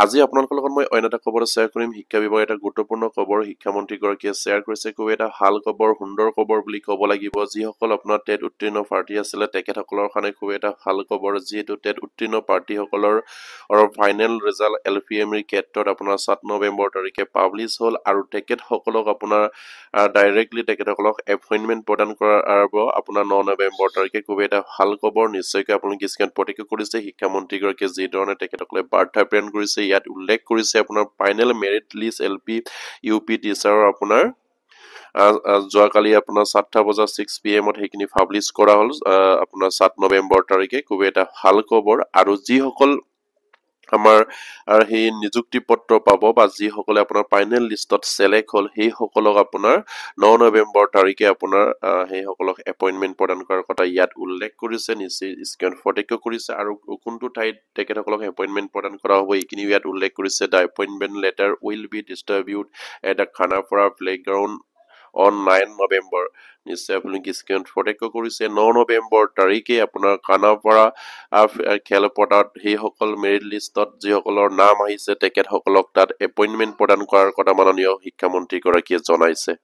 আজি আপোনালোকৰ লগত মই অন্য এটা খবৰ শ্বেয়াৰ কৰিম শিক্ষা বিভাগৰ এটা গুৰুত্বপূৰ্ণ খবৰ শিক্ষামন্ত্ৰীগৰাকীয়ে শ্বেয়াৰ কৰিছে খুব এটা ভাল খবৰ সুন্দৰ খবৰ বুলি ক'ব লাগিব যিসকল আপোনাৰ টেট উত্তীৰ্ণ প্ৰাৰ্থী আছিলে তেখেতসকলৰ কাৰণে খুব এটা ভাল খবৰ যিহেতু টেট উত্তীৰ্ণ প্ৰাৰ্থীসকলৰ ফাইনেল ৰিজাল্ট LPMৰ ক্ষেত্ৰত আপোনাৰ 7 নৱেম্বৰ তাৰিখে পাব্লিছ হ'ল আৰু তেখেতসকলক আপোনাৰ ডাইৰেক্টলি তেখেতসকলক এপইণ্টমেণ্ট প্ৰদান কৰাৰ আপোনাৰ 9 নৱেম্বৰ তাৰিখে খুব এটা ভাল খবৰ নিশ্চয়কৈ আপোনালোকে স্ক্ৰীনত প্ৰত্যক্ষ কৰিছে শিক্ষামন্ত্ৰীগৰাকীয়ে যি ধৰণে তেখেতসকলে বাৰ্তা প্ৰেৰণ কৰিছে ইয়াত উল্লেখ কৰিছে আপোনাৰ final merit list LP UP টিচাৰৰ আপোনাৰ যোৱাকালি আপোনাৰ 7টা বজা 6 PM সেইখিনি পাব্লিছ কৰা হ'ল আপোনাৰ 7 নৱেম্বৰ তাৰিখে খুব এটা ভাল খবৰ আৰু যিসকল আমাৰ সেই নিযুক্তি পত্ৰ পাব বা যিসকলে আপোনাৰ ফাইনেল লিষ্টত সিলেক্ট হ'ল সেই সকলক আপোনাৰ 9 নৱেম্বৰ তাৰিখে আপোনাৰ সেই সকলক এপইণ্টমেণ্ট প্ৰদান কৰাৰ কথা ইয়াত উল্লেখ কৰিছে নিশ্চয় স্ক্ৰীনত প্ৰত্যক্ষ কৰিছে আৰু কোনটো ঠাইত তেখেতসকলক এপইণ্টমেণ্ট প্ৰদান কৰা হ'ব এইখিনি ইয়াত উল্লেখ কৰিছে the appointment letter will be distribute at the Khanapara playground on 9 November নিশ্চয় আপোনালোকে স্ক্ৰীনত প্ৰত্যক্ষ কৰিছে 9 নৱেম্বৰ তাৰিখে আপোনাৰ খানাপাৰা খেলপথাৰত সেইসকল মেৰিট লিষ্টত যিসকলৰ নাম আহিছে তেখেতসকলক তাত এপইণ্টমেণ্ট প্ৰদান কৰাৰ কথা মাননীয় শিক্ষামন্ত্ৰীগৰাকীয়ে জনাইছে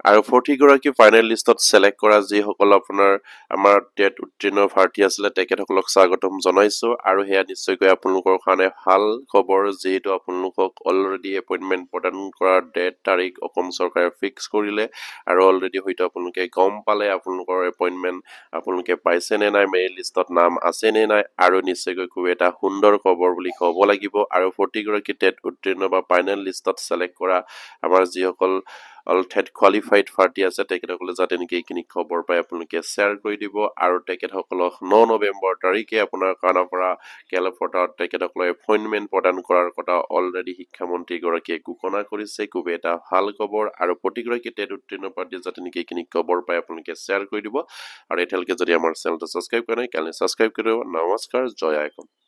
আৰু 40 গৰাকী ফাইনেল লিষ্টত সিলেক্ট কৰা যিসকল আপোনাৰ আমাৰ টেট উত্তীৰ্ণ প্ৰাৰ্থী আছিলে তেখেতসকলক স্বাগতম জনাইছো আৰু হেয়া নিশ্চয়কৈ আপোনালোকৰ কাৰণে ভাল খবৰ যেহেতু আপোনালোকক অলৰেডি এপইণ্টমেণ্ট প্ৰদান কৰাৰ ডেট তাৰিখ অসম চৰকাৰে ফিক্স কৰিলে আৰু অলৰেডি হয়তো আপোনালোকে গম পালে আপোনালোকৰ এপইণ্টমেণ্ট আপোনালোকে পাইছে নে নাই মেৰিট লিষ্টত নাম আছে নে নাই আৰু নিশ্চয়কৈ খুব এটা সুন্দৰ খবৰ বুলি ক'ব লাগিব আৰু 40 গৰাকী টেট উত্তীৰ্ণ বা ফাইনেল লিষ্টত সিলেক্ট কৰা আমাৰ যিসকল অলৰেডি কোৱালিফাইড প্ৰাৰ্থী আছে তেখেতসকলে যাতে নেকি এইখিনি খবৰ পাই আপোনালোকে শ্বেয়াৰ কৰি দিব আৰু তেখেতসকলক 9 নৱেম্বৰ তাৰিখে আপোনাৰ খানাপাৰা খেলপথাৰত তেখেতসকলক এপইণ্টমেণ্ট প্ৰদান কৰাৰ কথা অলৰেডি শিক্ষামন্ত্ৰীগৰাকীয়ে ঘোষণা কৰিছে খুব এটা ভাল খবৰ আৰু প্ৰতিগৰাকী টেট উত্তীৰ্ণ প্ৰাৰ্থী যাতে নেকি এইখিনি খবৰ পাই আপোনালোকে শ্বেয়াৰ কৰি দিব আৰু এতিয়ালৈকে যদি আমাৰ চেনেলটো ছাবস্ক্ৰাইব কৰা নাই কাইলৈ ছাবস্ক্ৰাইব কৰি দিব নমস্কাৰ জয় আইকন